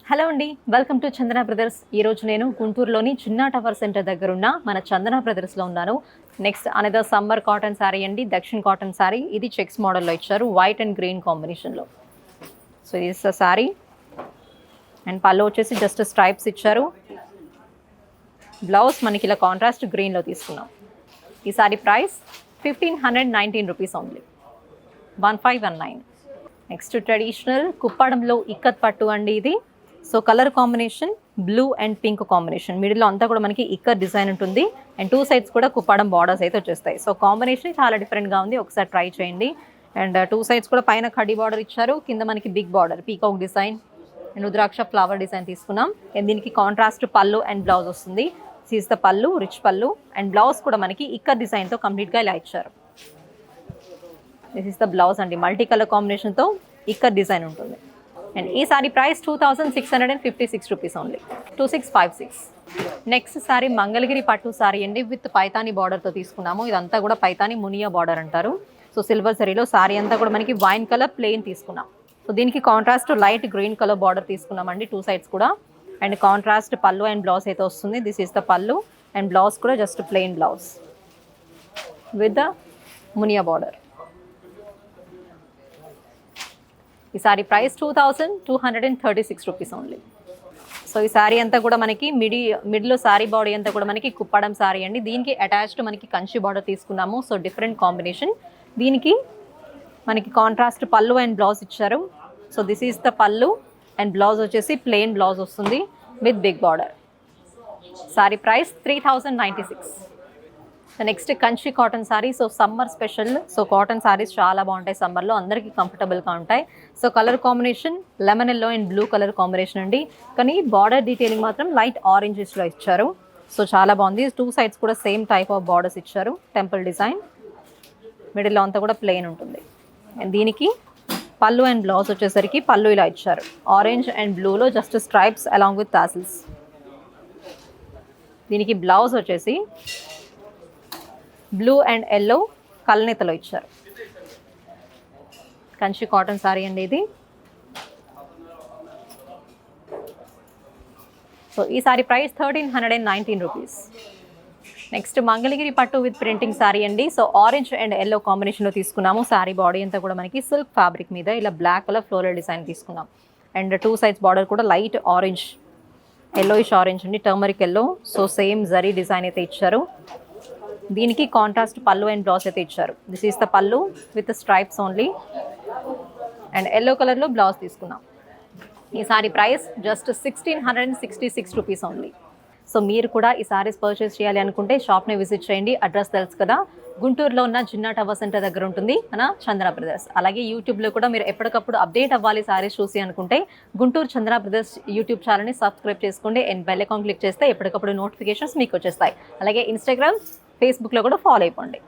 Hello అండి, welcome to Chandana brothers. ఈరోజు నేను గుంటూరులోని చిన్నా టవర్ సెంటర్ దగ్గర ఉన్న మన చందన బ్రదర్స్లో ఉన్నాను. Next another summer cotton sari అండి, దక్షిణ్ కాటన్ శారీ. ఇది చెక్స్ మోడల్లో ఇచ్చారు, వైట్ అండ్ గ్రీన్ కాంబినేషన్లో. సో ఇది శారీ అండ్ పళ్ళు వచ్చేసి జస్ట్ స్ట్రైప్స్ ఇచ్చారు. బ్లౌజ్ మనకి ఇలా కాంట్రాస్ట్ గ్రీన్లో తీసుకున్నాం. ఈ sari price 1519 rupees only, 1519. Next traditional కుప్పాడంలో ఇక్కత్ పట్టు అండి ఇది. So colour combination blue and pink combination, మిడిల్లో అంతా కూడా మనకి ఇక్కత్ డిజైన్ ఉంటుంది అండ్ టూ సైడ్స్ కూడా కుప్పాడం బార్డర్స్ అయితే వచ్చేస్తాయి. సో కాంబినేషన్ చాలా డిఫరెంట్గా ఉంది, ఒకసారి ట్రై చేయండి. అండ్ టూ సైడ్స్ కూడా పైన కడ్డీ బార్డర్ ఇచ్చారు, కింద మనకి big border peacock design and rudraksha flower design తీసుకున్నాం. అండ్ దీనికి కాంట్రాస్ట్ పళ్ళు అండ్ బ్లౌజ్ వస్తుంది. సీజ్ ద పళ్ళు, రిచ్ పళ్ళు అండ్ బ్లౌజ్ కూడా మనకి ఇక్కత్ డిజైన్తో కంప్లీట్గా ఇలా ఇచ్చారు. దిస్ ఇస్ ద బ్లౌజ్ అండి, మల్టీ కలర్ కాంబినేషన్తో ఇక్కత్ డిజైన్ ఉంటుంది. అండ్ ఈ sari price 2656 rupees only, 2656. Next sari Mangalagiri పట్టు సారీ అండి, విత్ పైతాని బార్డర్తో తీసుకున్నాము. ఇదంతా కూడా పైతాని మునియా బార్డర్ అంటారు. సో సిల్వర్ జరీలో సారీ అంతా కూడా మనకి వైన్ కలర్ ప్లెయిన్ తీసుకున్నాం. సో దీనికి contrast light green colour border తీసుకున్నామండి టూ సైడ్స్ కూడా. అండ్ కాంట్రాస్ట్ పళ్ళు అండ్ బ్లౌజ్ అయితే వస్తుంది. దిస్ ఈస్ ద పళ్ళు అండ్ బ్లౌజ్ కూడా just plain blouse with the muniya border. ఈ sari price 2236 rupees only. So ఈ సారీ అంతా కూడా మనకి మిడిల్లో సారీ బాడీ అంతా కూడా మనకి కుప్పడం సారీ అండి. దీనికి అటాచ్డ్ మనకి కంచి బార్డర్ తీసుకున్నాము. So different combination. దీనికి మనకి కాంట్రాస్ట్ పళ్ళు అండ్ బ్లౌజ్ ఇచ్చారు. సో దిస్ ఈస్ ద పళ్ళు అండ్ బ్లౌజ్ వచ్చేసి ప్లెయిన్ బ్లౌజ్ వస్తుంది with big border. Sari price 3096. Next Kanchi cotton sari. So summer special. So cotton saris చాలా బాగుంటాయి సమ్మర్లో, అందరికీ కంఫర్టబుల్గా ఉంటాయి. So colour combination lemon yellow and blue colour combination అండి, కానీ బార్డర్ డీటెయిలింగ్ మాత్రం లైట్ ఆరెంజెస్లో ఇచ్చారు. సో చాలా బాగుంది. టూ సైడ్స్ కూడా సేమ్ టైప్ ఆఫ్ బార్డర్స్ ఇచ్చారు, టెంపుల్ డిజైన్. మిడిల్లో అంతా కూడా ప్లెయిన్ ఉంటుంది. అండ్ దీనికి పళ్ళు అండ్ బ్లౌజ్ వచ్చేసరికి పళ్ళు ఇలా ఇచ్చారు, ఆరెంజ్ అండ్ బ్లూలో just stripes along with tassels. దీనికి బ్లౌజ్ వచ్చేసి బ్లూ అండ్ ఎల్లో కల్నేతలో ఇచ్చారు. కంచి కాటన్ సారీ అండి ఇది. సో ఈ sari price 1319 rupees. Next Mangalagiri పట్టు విత్ ప్రింటింగ్ సారీ అండి. సో ఆరెంజ్ అండ్ ఎల్లో కాంబినేషన్లో తీసుకున్నాము. సారీ బాడీ అంతా కూడా మనకి సిల్క్ ఫ్యాబ్రిక్ మీద ఇలా బ్లాక్ కలర్ ఫ్లోరల్ డిజైన్ తీసుకున్నాం. అండ్ టూ సైడ్స్ బార్డర్ కూడా లైట్ ఆరెంజ్, ఎల్లోయిష్ ఆరెంజ్ అండి, turmeric yellow. So same zari design అయితే ఇచ్చారు. దీనికి కాంట్రాస్ట్ పళ్ళు అండ్ బ్లౌజ్ అయితే ఇచ్చారు. దిస్ ఈస్ ద పళ్ళు with stripes only and yellow కలర్లో బ్లౌజ్ తీసుకున్నాం. ఈ sari price just 1666 rupees only. So మీరు కూడా ఈ సారీస్ పర్చేస్ చేయాలి అనుకుంటే షాప్ని విజిట్ చేయండి. అడ్రస్ తెలుసు కదా, గుంటూరులో ఉన్న చిన్నా టవర్ సెంటర్ దగ్గర ఉంటుంది మన చందన బ్రదర్స్. అలాగే యూట్యూబ్లో కూడా మీరు ఎప్పటికప్పుడు అప్డేట్ అవ్వాలి సారీస్ చూసి అనుకుంటే గుంటూరు చందన బ్రదర్స్ యూట్యూబ్ ఛానల్ని సబ్స్క్రైబ్ చేసుకోండి అండ్ బెల్ ఐకాన్ క్లిక్ చేస్తే ఎప్పటికప్పుడు నోటిఫికేషన్స్ మీకు వచ్చేస్తాయి. అలాగే ఇన్స్టాగ్రామ్, ఫేస్బుక్లో కూడా ఫాలో అయిపోండి.